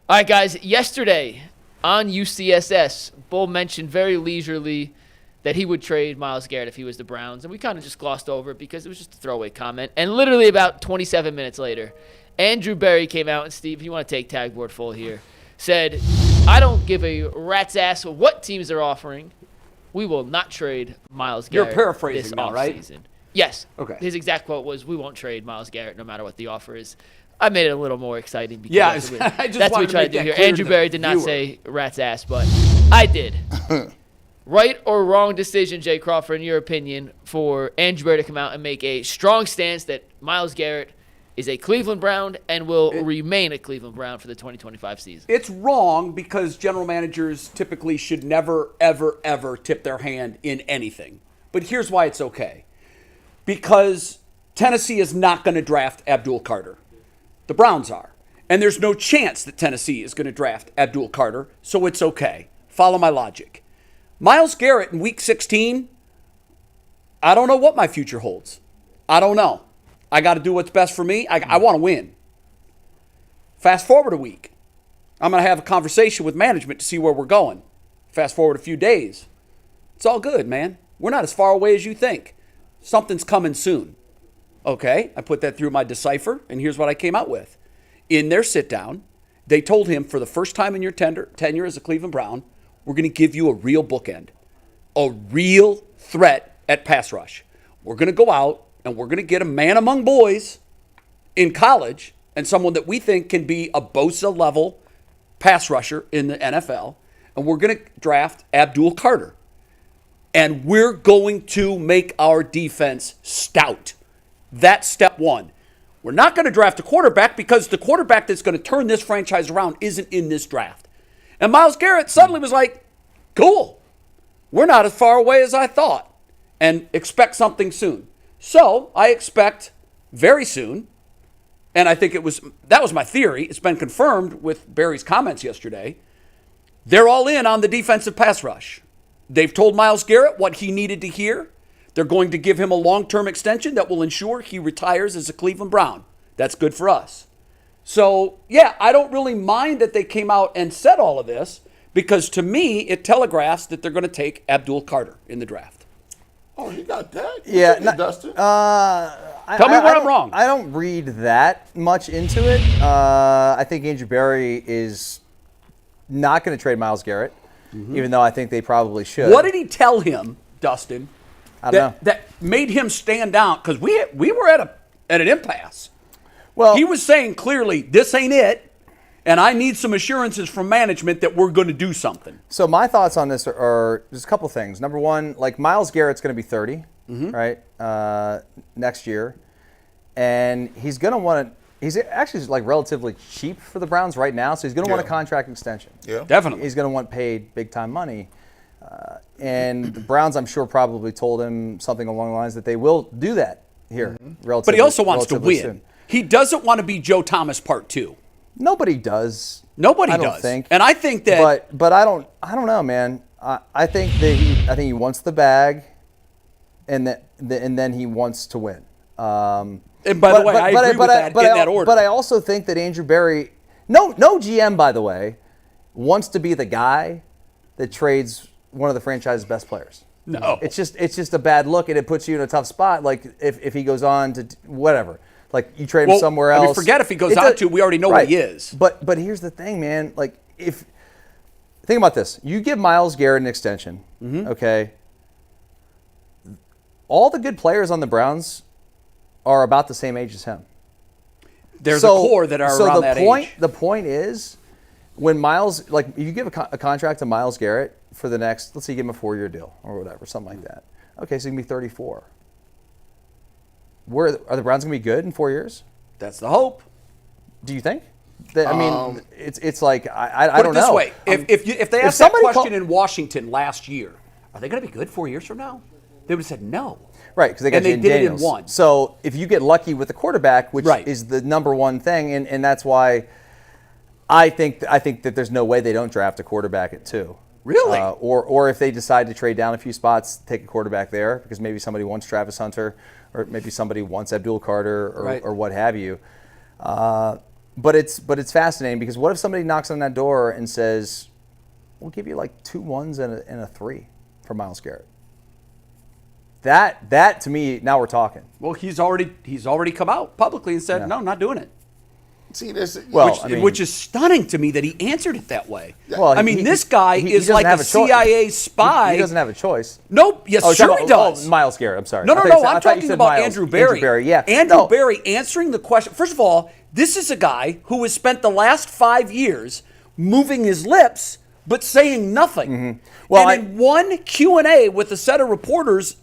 All right, guys. Yesterday on UCSS, Bull mentioned very leisurely that he would trade Myles Garrett if he was the Browns, and we kind of just glossed over it because it was just a throwaway comment. And literally about 27 minutes later, Andrew Berry came out, and Steve, if you want to take tag board full here, said, I don't give a rat's ass what teams are offering. We will not trade Myles Garrett. You're paraphrasing this now, right? Season. Yes. Okay. His exact quote was, we won't trade Myles Garrett no matter what the offer is. I made it a little more exciting because that's what we tried to do here. Andrew Berry did not say rat's ass, but I did. Right or wrong decision, Jay Crawford, in your opinion, for Andrew Berry to come out and make a strong stance that Myles Garrett is a Cleveland Brown and will remain a Cleveland Brown for the 2025 season? It's wrong because general managers typically should never, ever, ever tip their hand in anything. But here's why it's okay. Because Tennessee is not going to draft Abdul Carter. The Browns are. And there's no chance that Tennessee is going to draft Abdul Carter, so it's okay. Follow my logic. Myles Garrett in Week 16, I don't know what my future holds. I don't know. I got to do what's best for me. I want to win. Fast forward a week. I'm going to have a conversation with management to see where we're going. Fast forward a few days. It's all good, man. We're not as far away as you think. Something's coming soon. Okay, I put that through my decipher, and here's what I came out with. In their sit-down, they told him, for the first time in your tenure as a Cleveland Brown, we're going to give you a real bookend, a real threat at pass rush. We're going to go out, and we're going to get a man among boys in college and someone that we think can be a Bosa-level pass rusher in the NFL, and we're going to draft Abdul Carter. And we're going to make our defense stout. That's step one. We're not going to draft a quarterback because the quarterback that's going to turn this franchise around isn't in this draft. And Myles Garrett suddenly was like, cool. We're not as far away as I thought. And expect something soon. So I expect very soon, and I think that was my theory. It's been confirmed with Barry's comments yesterday. They're all in on the defensive pass rush. They've told Myles Garrett what he needed to hear. They're going to give him a long-term extension that will ensure he retires as a Cleveland Brown. That's good for us. So, yeah, I don't really mind that they came out and said all of this because, to me, it telegraphs that they're going to take Abdul Carter in the draft. Oh, you got that? Yeah, Dustin. Tell me where I'm wrong. I don't read that much into it. I think Andrew Berry is not going to trade Myles Garrett, even though I think they probably should. What did he tell him, Dustin? I don't know. That made him stand down because we were at an impasse. Well, he was saying clearly, this ain't it, and I need some assurances from management that we're going to do something. So my thoughts on this are just a couple things. Number one, like Myles Garrett's going to be 30, right, next year, and he's going to want to. He's actually like relatively cheap for the Browns right now, so he's going to want a contract extension. Yeah, definitely. He's going to want paid big time money. And the Browns, I'm sure, probably told him something along the lines that they will do that here relatively. But he also wants to win. Soon. He doesn't want to be Joe Thomas Part 2. Nobody does. Nobody I does. don't think. And I think that. But I don't know, man. I think that he wants the bag, and then he wants to win. And by the way, I agree with that in that order. But I also think that Andrew Berry, no GM, by the way, wants to be the guy that trades one of the franchise's best players. No. It's just a bad look, and it puts you in a tough spot. Like if he goes on to whatever, like you trade him somewhere else. I mean, forget if he goes on to. We already know what he is. But here's the thing, man. Like think about this. You give Myles Garrett an extension, okay? All the good players on the Browns are about the same age as him. There's a core that are around that age. The point is, when Myles, like you give a contract to Myles Garrett for the next, let's say you give him a 4-year deal or whatever, something like that. Okay, so he can be 34. Are the Browns going to be good in 4 years? That's the hope. Do you think? I mean, it's like I don't know. Put it this way: if they asked that question in Washington last year, are they going to be good 4 years from now? They would have said no. Right, because they got Jaden did it in one. So if you get lucky with the quarterback, which is the number one thing, and that's why I think that there's no way they don't draft a quarterback at 2. Really? Or if they decide to trade down a few spots, take a quarterback there because maybe somebody wants Travis Hunter or maybe somebody wants Abdul Carter or what have you. But it's fascinating because what if somebody knocks on that door and says, "We'll give you like 2 1s and a 3 for Myles Garrett." That to me, now we're talking. Well, he's already come out publicly and said, "No, I'm not doing it." See, this. Which is stunning to me that he answered it that way. Well, I mean, this guy is like a CIA spy. He doesn't have a choice. Nope. Yes, sure he does. Myles Garrett. I'm sorry. No. I'm talking about Andrew Berry. Andrew Berry answering the question. First of all, this is a guy who has spent the last 5 years moving his lips but saying nothing. Mm-hmm. Well, in one Q&A with a set of reporters,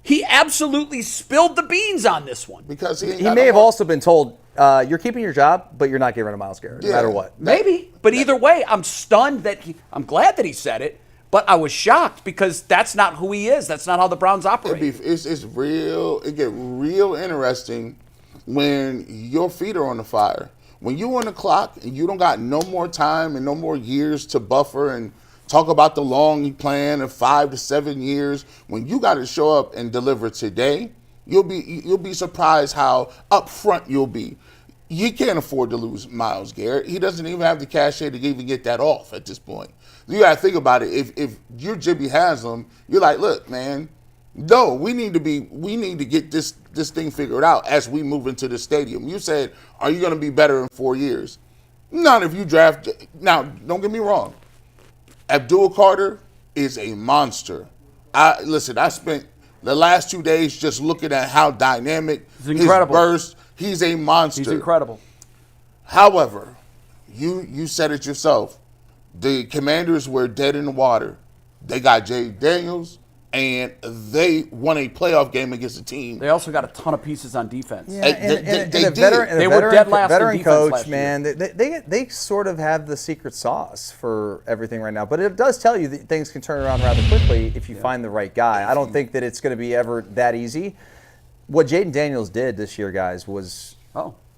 he absolutely spilled the beans on this one. Because he may have also been told, you're keeping your job, but you're not getting rid of Myles Garrett, no matter what. Maybe. But either way, I'm stunned that I'm glad that he said it, but I was shocked because that's not who he is. That's not how the Browns operate. It's real. It get real interesting when your feet are on the fire. When you on the clock and you don't got no more time and no more years to buffer and talk about the long plan of 5 to 7 years, when you got to show up and deliver today, you'll be surprised how upfront you'll be. You can't afford to lose Myles Garrett. He doesn't even have the cachet to even get that off at this point. You got to think about it. If you're Jimmy Haslam, you're like, look, man, no, we need to get this thing figured out as we move into the stadium. You said, are you going to be better in 4 years? Not if you draft. Now, don't get me wrong. Abdul Carter is a monster. I spent the last 2 days just looking at how dynamic his burst. He's a monster. He's incredible. However, you said it yourself. The Commanders were dead in the water. They got Jay Daniels, and they won a playoff game against a team. They also got a ton of pieces on defense. Yeah, they were dead last in defense coach, last man. They sort of have the secret sauce for everything right now. But it does tell you that things can turn around rather quickly if you find the right guy. I don't think that it's going to be ever that easy. What Jaden Daniels did this year, guys, was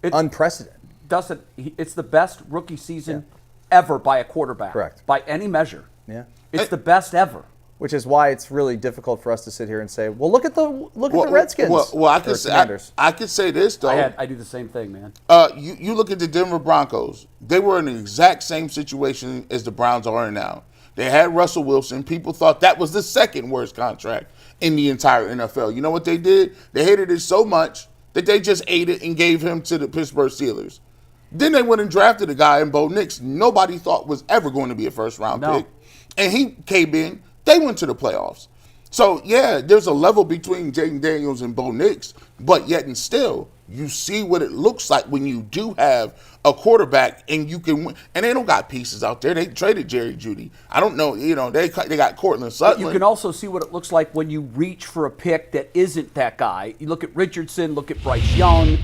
unprecedented. Dustin, it's the best rookie season ever by a quarterback. Correct. By any measure. Yeah. It's the best ever. Which is why it's really difficult for us to sit here and say, well, look at the Redskins. Well, I could say this though. I do the same thing, man. You look at the Denver Broncos. They were in the exact same situation as the Browns are in now. They had Russell Wilson. People thought that was the second worst contract in the entire NFL. You know what they did? They hated it so much that they just ate it and gave him to the Pittsburgh Steelers. Then they went and drafted a guy in Bo Nix nobody thought was ever going to be a first-round pick. And he came in. They went to the playoffs. So, yeah, there's a level between Jaden Daniels and Bo Nix, but yet and still, you see what it looks like when you do have a quarterback and you can win. And they don't got pieces out there. They traded Jerry Jeudy. I don't know, they got Cortland Sutton. You can also see what it looks like when you reach for a pick that isn't that guy. You look at Richardson, look at Bryce Young.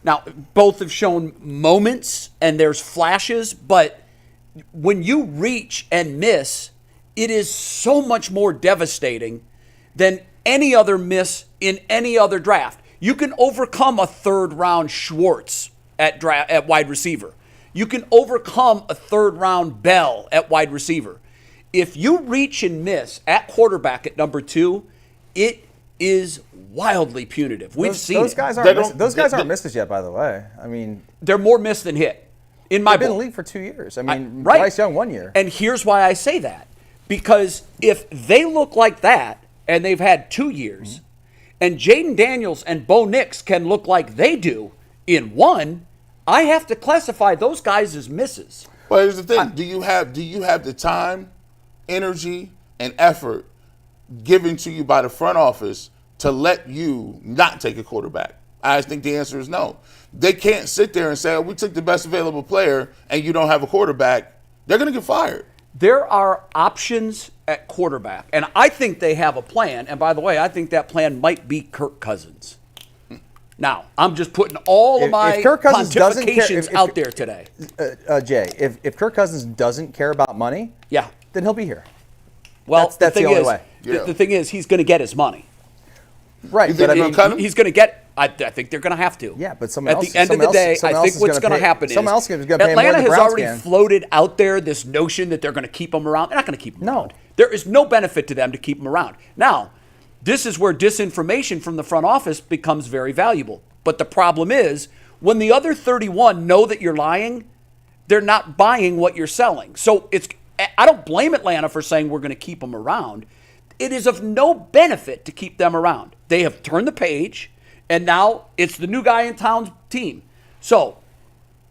Now, both have shown moments and there's flashes, but when you reach and miss, it is so much more devastating than any other miss in any other draft. You can overcome a third-round Schwartz at wide receiver. You can overcome a third-round Bell at wide receiver. If you reach and miss at quarterback at number 2, it is wildly punitive. We've seen those guys aren't misses yet, by the way. I mean, they're more missed than hit. They've been in the league for 2 years. I mean, Bryce Young 1 year. And here's why I say that. Because if they look like that, and they've had 2 years, and Jaden Daniels and Bo Nix can look like they do in 1, I have to classify those guys as misses. Well, here's the thing. Do you have the time, energy, and effort given to you by the front office to let you not take a quarterback? I think the answer is no. They can't sit there and say, oh, we took the best available player and you don't have a quarterback. They're going to get fired. There are options at quarterback, and I think they have a plan. And by the way, I think that plan might be Kirk Cousins. Now, I'm just putting all of my pontifications out there today. Jay, if Kirk Cousins doesn't care about money, then he'll be here. Well, that's the only way. The thing is, he's going to get his money. Right, but he's going to get. I think they're going to have to. Yeah, but at the end of the day, I think what's going to happen is Atlanta has already floated out there this notion that they're going to keep him around. They're not going to keep him around. There is no benefit to them to keep him around. Now, this is where disinformation from the front office becomes very valuable. But the problem is, When the other 31 know that you're lying, they're not buying what you're selling. So I don't blame Atlanta for saying we're going to keep them around. It is of no benefit to keep them around. They have turned the page, and now it's the new guy in town's team. So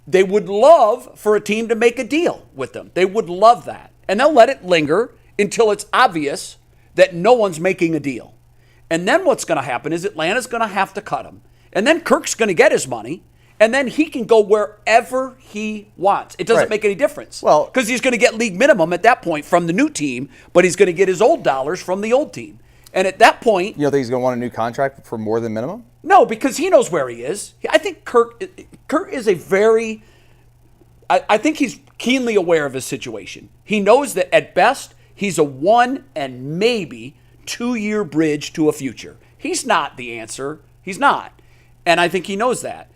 they would love for a team to make a deal with them. They would love that. And they'll let it linger until it's obvious that no one's making a deal. And then what's going to happen is Atlanta's going to have to cut him. And then Kirk's going to get his money. And then he can go wherever he wants. It doesn't make any difference. Well, because he's going to get league minimum at that point from the new team, but he's going to get his old dollars from the old team. And at that point, you don't think he's going to want a new contract for more than minimum? No, because he knows where he is. I think Kirk is a very, I think he's keenly aware of his situation. He knows that at best, he's a 1 and maybe 2-year bridge to a future. He's not the answer. He's not. And I think he knows that.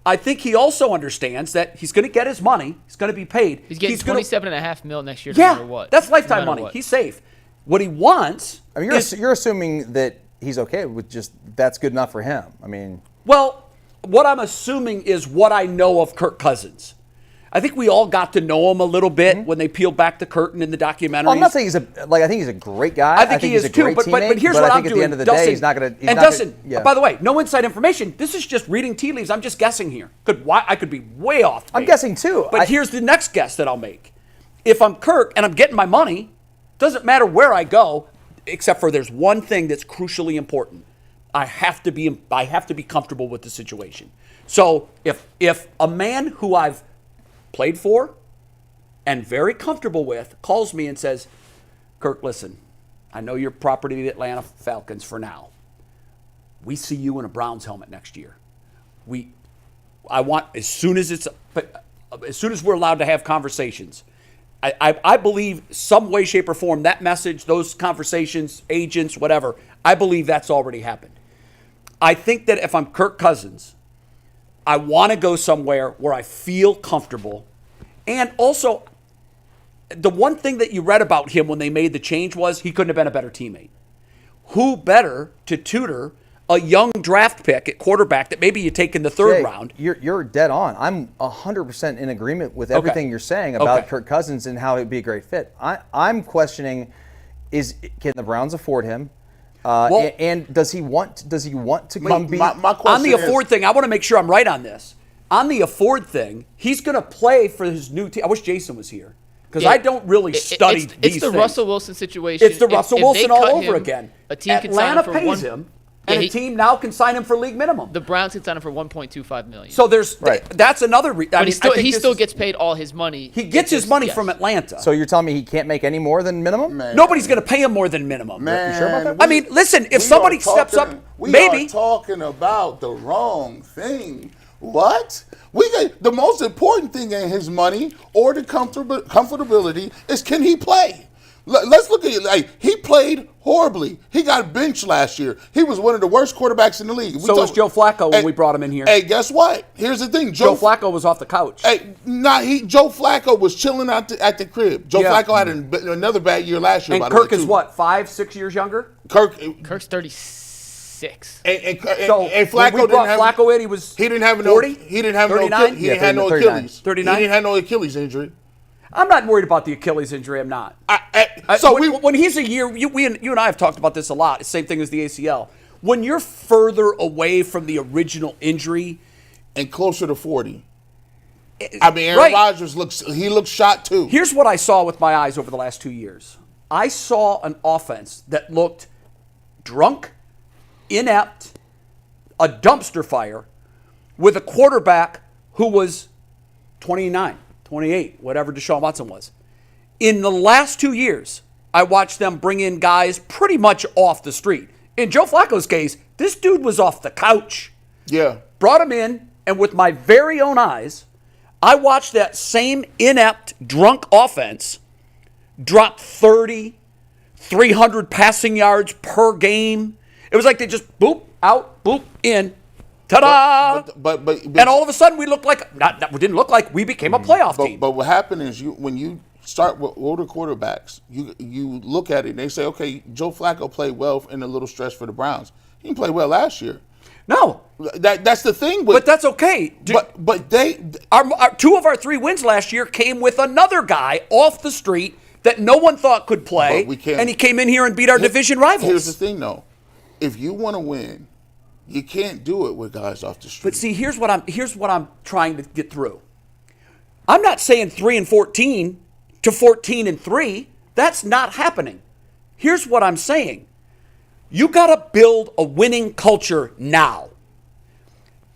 I think he also understands that he's going to get his money. He's going to be paid. He's getting $27.5 million next year. No matter what. That's lifetime money. He's safe. What he wants. I mean, you're assuming that he's okay with just that's good enough for him. I mean, well, what I'm assuming is what I know of Kirk Cousins. I think we all got to know him a little bit when they peeled back the curtain in the documentaries. Well, I'm not saying I think he's a great guy. I think he is too. But here's what I'm doing. At the end of the day, he's not going to. And Dustin, by the way, no inside information. This is just reading tea leaves. I'm just guessing here. I could be way off. I'm guessing too. But here's the next guess that I'll make. If I'm Kirk and I'm getting my money, doesn't matter where I go, except for there's one thing that's crucially important. I have to be comfortable with the situation. So if a man who I've played for and very comfortable with calls me and says, Kirk, listen, I know you're property of the Atlanta Falcons for now. We see you in a Browns helmet next year. I want, as soon as we're allowed to have conversations, I believe some way, shape, or form, that message, those conversations, agents, whatever, I believe that's already happened. I think that if I'm Kirk Cousins, I want to go somewhere where I feel comfortable. And also, the one thing that you read about him when they made the change was he couldn't have been a better teammate. Who better to tutor a young draft pick at quarterback that maybe you take in the third round? You're dead on. I'm 100% in agreement with everything you're saying about Kirk Cousins and how it'd be a great fit. I'm questioning, can the Browns afford him? And does he want to come be? My question on the afford thing, I want to make sure I'm right on this. On the afford thing, he's going to play for his new team. I wish Jason was here because I don't really study these things. It's the Russell Wilson situation. It's the Russell Wilson all over again. A team Atlanta can sign him for pays him, and a team now can sign him for league minimum. The Browns can sign him for $1.25 million. So that's another. But he still gets paid all his money. He gets his money from Atlanta. So you're telling me he can't make any more than minimum? Man. Nobody's going to pay him more than minimum. Man, you sure about that? I mean, listen, if somebody steps up, maybe. We are talking about the wrong thing. What? The most important thing ain't his money or the comfortability is can he play? Let's look at it. He played horribly. He got benched last year. He was one of the worst quarterbacks in the league. So was Joe Flacco when we brought him in here. Hey, guess what? Here's the thing. Joe Flacco was off the couch. Hey, Joe Flacco was chilling at the crib. Joe Flacco had another bad year last year. And Kirk is what, 5-6 years younger? Kirk's 36. And Flacco didn't have Flacco in. He didn't have 40. He didn't have 39? He didn't have no Achilles. 39. He didn't have no Achilles injury. I'm not worried about the Achilles injury. I'm not. When he's a year, you and I have talked about this a lot. It's the same thing as the ACL. When you're further away from the original injury and closer to 40, I mean, Aaron Rodgers looks shot too. Here's what I saw with my eyes over the last 2 years. I saw an offense that looked drunk, inept, a dumpster fire, with a quarterback who was 29. 28, whatever Deshaun Watson was. In the last 2 years, I watched them bring in guys pretty much off the street. In Joe Flacco's case, this dude was off the couch. Yeah. Brought him in, and with my very own eyes, I watched that same inept, drunk offense drop 30, 300 passing yards per game. It was like they just boop, out, boop, in. Ta-da! But and all of a sudden we looked like we didn't look like we became a playoff team. But what happened is when you start with older quarterbacks, you look at it and they say, okay, Joe Flacco played well in a little stretch for the Browns. He didn't play well last year. No. That's the thing. But that's okay. But they our 2 of our 3 wins last year came with another guy off the street that no one thought could play, and he came in here and beat our division rivals. Here's the thing, though. If you want to win, you can't do it with guys off the street. But see, here's what I'm trying to get through. I'm not saying 3-14 to 14-3. That's not happening. Here's what I'm saying. You got to build a winning culture now.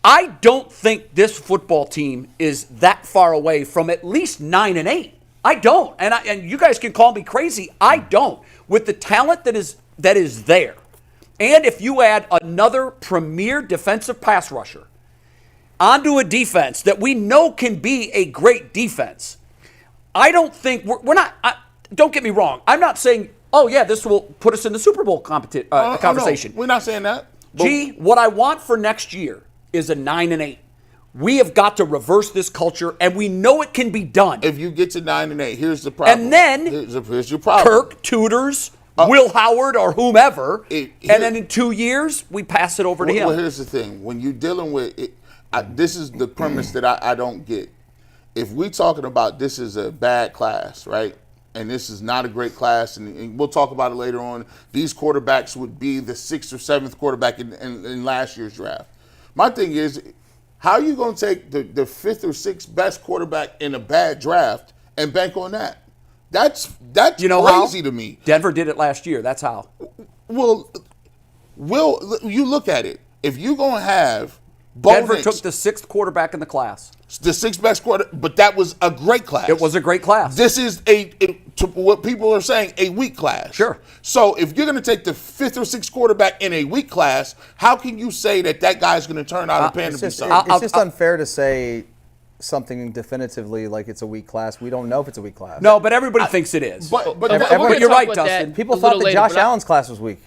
I don't think this football team is that far away from at least 9-8. I don't. And you guys can call me crazy. I don't. With the talent that is there. And if you add another premier defensive pass rusher onto a defense that we know can be a great defense, I don't think we're not. Don't get me wrong. I'm not saying, oh, yeah, this will put us in the Super Bowl conversation. No, we're not saying that. What I want for next year is a 9-8. We have got to reverse this culture, and we know it can be done. If you get to 9-8, here's the problem. And then here's your problem. Kirk tutors Will Howard or whomever, and then in 2 years, we pass it over to him. Well, here's the thing. When you're dealing with it, this is the premise that I don't get. If we're talking about this is a bad class, right, and this is not a great class, and we'll talk about it later on, these quarterbacks would be the 6th or 7th quarterback in last year's draft. My thing is, how are you going to take the 5th or 6th best quarterback in a bad draft and bank on that? That's crazy to me. Denver did it last year. That's how. Well, you look at it. If you're going to have Denver took the 6th quarterback in the class. The 6th best quarter, but that was a great class. It was a great class. This is what people are saying, a weak class. Sure. So if you're going to take the 5th or 6th quarterback in a weak class, how can you say that guy's going to turn out a pan to be something? It's just unfair to say something definitively like it's a weak class. We don't know if it's a weak class. No, but everybody thinks it is. But you're right, Dustin. People thought that Josh Allen's class was weak.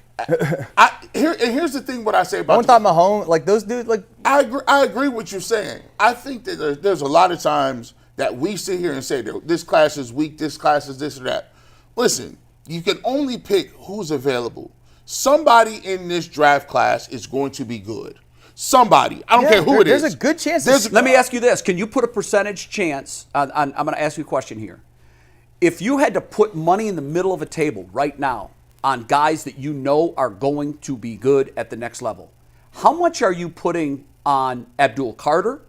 Here's the thing. What I say about no one thought Mahomes, like those dudes, like I agree with what you're saying. I think that there's a lot of times that we sit here and say that this class is weak, this class is this or that. Listen, you can only pick who's available. Somebody in this draft class is going to be good. Somebody. I don't care who it is. There's a good chance. Let me ask you this. Can you put a percentage chance on I'm going to ask you a question here. If you had to put money in the middle of a table right now on guys that you know are going to be good at the next level, how much are you putting on Abdul Carter,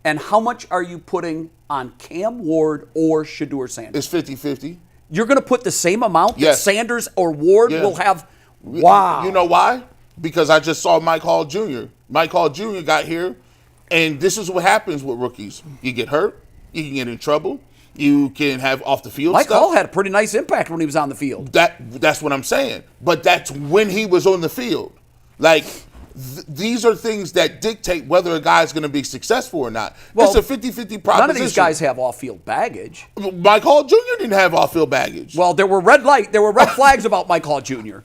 and how much are you putting on Cam Ward or Shedeur Sanders? It's 50-50. You're going to put the same amount that Sanders or Ward will have? Wow. You know why? Because I just saw Mike Hall Jr. Mike Hall Jr. got here, and this is what happens with rookies. You get hurt, you can get in trouble, you can have off the field Mike stuff. Hall had a pretty nice impact when he was on the field. That's what I'm saying. But that's when he was on the field. Like, these are things that dictate whether a guy's going to be successful or not. Well, it's a 50-50 proposition. None of these guys have off-field baggage. Mike Hall Jr. didn't have off-field baggage. Well, there were red flags about Mike Hall Jr.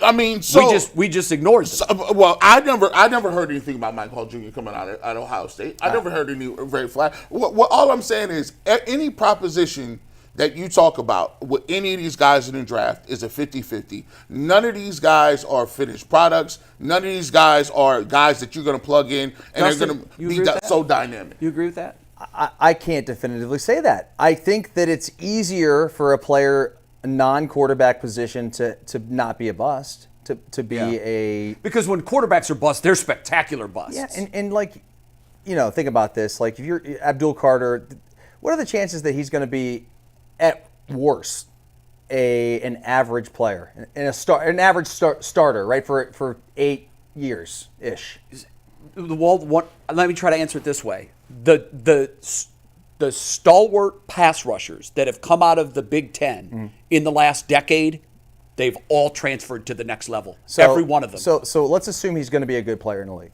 I mean, so we just ignored them. Well, I never heard anything about Mike Hall Jr. coming out of Ohio State. I never heard any red flag. All I'm saying is any proposition that you talk about with any of these guys in the draft is a 50-50. None of these guys are finished products. None of these guys are guys that you're going to plug in and Justin, they're going to be so dynamic. You agree with that? I can't definitively say that. I think that it's easier for a player, a non-quarterback position, to not be a bust, to be a... Because when quarterbacks are busts, they're spectacular busts. Yeah, and like, think about this. Like, if you're Abdul Carter, what are the chances that he's going to be, at worst, an average player, an average starter, right, for 8 years ish? Let me try to answer it this way: the stalwart pass rushers that have come out of the Big Ten in the last decade, they've all transferred to the next level. Every one of them. So let's assume he's going to be a good player in the league.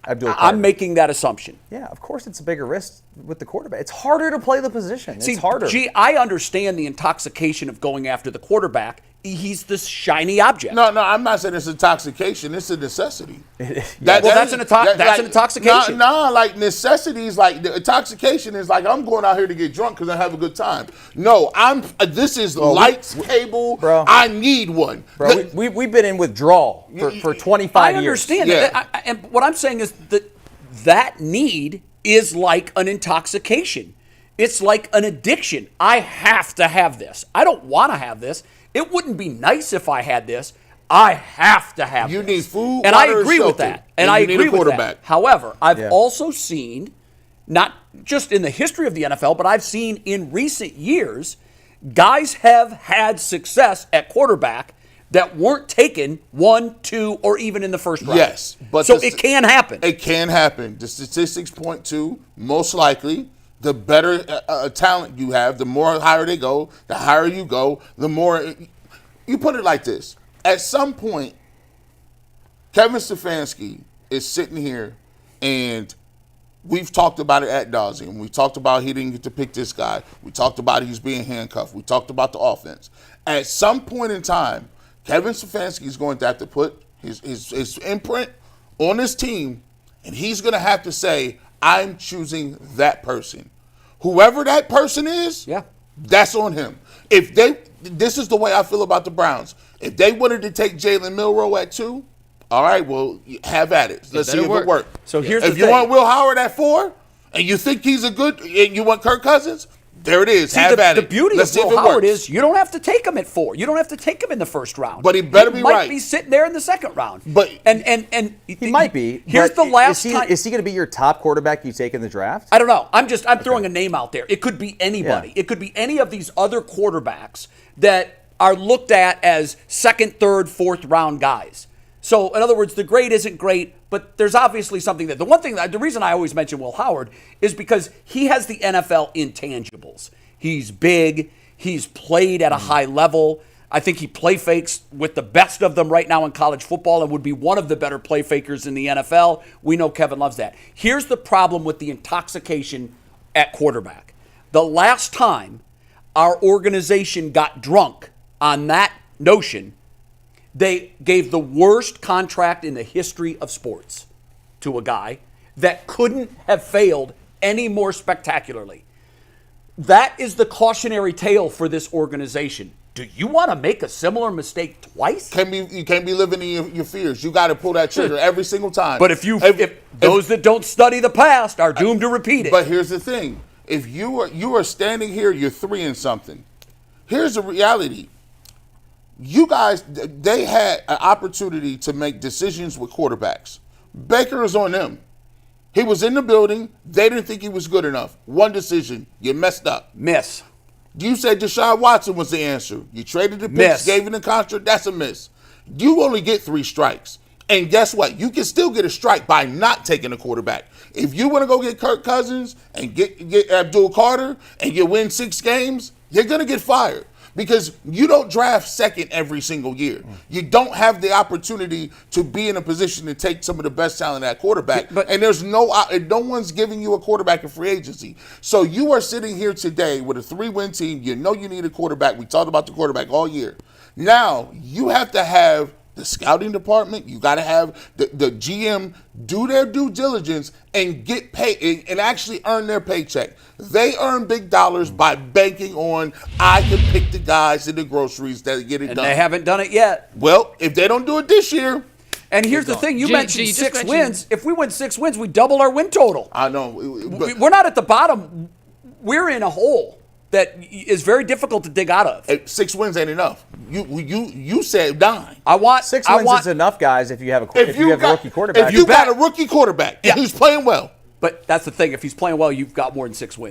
I'm making that assumption. Yeah, of course it's a bigger risk with the quarterback. It's harder to play the position. It's harder. I understand the intoxication of going after the quarterback he's this shiny object. No, I'm not saying it's intoxication. It's a necessity. That's an intoxication. No, like necessities, like the intoxication is like I'm going out here to get drunk because I have a good time. No, this is lights, cable. Bro. I need one. Bro, we've been in withdrawal for 25 years. I understand years. that. And what I'm saying is that need is like an intoxication. It's like an addiction. I have to have this. I don't want to have this. It wouldn't be nice if I had this. I have to have You this. need food, and water, I agree and with shelter. that. And I you need agree a with quarterback. that. However, I've also seen, not just in the history of the NFL, but I've seen in recent years, guys have had success at quarterback that weren't taken 1, 2, or even in the first round. Yes, but so it can happen. It can happen. The statistics point to most likely the better talent you have, the more higher they go, the higher you go, the more you put it like this. At some point, Kevin Stefanski is sitting here, and we've talked about it ad nauseum. We talked about he didn't get to pick this guy. We talked about he's being handcuffed. We talked about the offense. At some point in time, Kevin Stefanski is going to have to put his imprint on his team, and he's going to have to say, I'm choosing that person. Whoever that person is, that's on him. This is the way I feel about the Browns. If they wanted to take Jalen Milroe at 2, all right, well, have at it. Let's see if it works. So here's the thing. If you want Will Howard at 4, and you think he's and you want Kirk Cousins, there it is. Have at it. The beauty of Will Howard is you don't have to take him at 4. You don't have to take him in the first round. But he better be right. He might be sitting there in the second round. But and he might be. Here's the last time. Is he going to be your top quarterback you take in the draft? I don't know. I'm throwing a name out there. It could be anybody. Yeah. It could be any of these other quarterbacks that are looked at as second, third, fourth round guys. So, in other words, the grade isn't great, but there's obviously something there. The reason I always mention Will Howard is because he has the NFL intangibles. He's big. He's played at a high level. I think he play fakes with the best of them right now in college football and would be one of the better play fakers in the NFL. We know Kevin loves that. Here's the problem with the intoxication at quarterback. The last time our organization got drunk on that notion, they gave the worst contract in the history of sports to a guy that couldn't have failed any more spectacularly. That is the cautionary tale for this organization. Do you want to make a similar mistake twice? You can't be living in your fears. You got to pull that trigger every single time. But if those that don't study the past are doomed to repeat it. But here's the thing. If you are standing here, you're 3 and something. Here's the reality. You guys, they had an opportunity to make decisions with quarterbacks. Baker is on them. He was in the building. They didn't think he was good enough. One decision. You messed up. Miss. You said Deshaun Watson was the answer. You traded the picks, Miss. gave him the contract. That's a miss. You only get 3 strikes. And guess what? You can still get a strike by not taking a quarterback. If you want to go get Kirk Cousins and get Abdul Carter and you win 6 games, you're going to get fired. Because you don't draft second every single year. You don't have the opportunity to be in a position to take some of the best talent at quarterback. And there's no one's giving you a quarterback in free agency. So you are sitting here today with a 3-win team. You know you need a quarterback. We talked about the quarterback all year. Now you have to have the scouting department. You got to have the GM do their due diligence and get paid and actually earn their paycheck. They earn big dollars by banking on I can pick the guys in the groceries that get it done. And they haven't done it yet. Well, if they don't do it this year. And here's the thing. You mentioned G, 6 wins. If we win 6 wins, we double our win total. I know. We're not at the bottom. We're in a hole that is very difficult to dig out of. 6 wins ain't enough. You said 9. I want 6 wins is enough, guys. If you have a rookie quarterback, if you got a rookie quarterback and he's playing well. But that's the thing. If he's playing well, you've got more than 6 wins.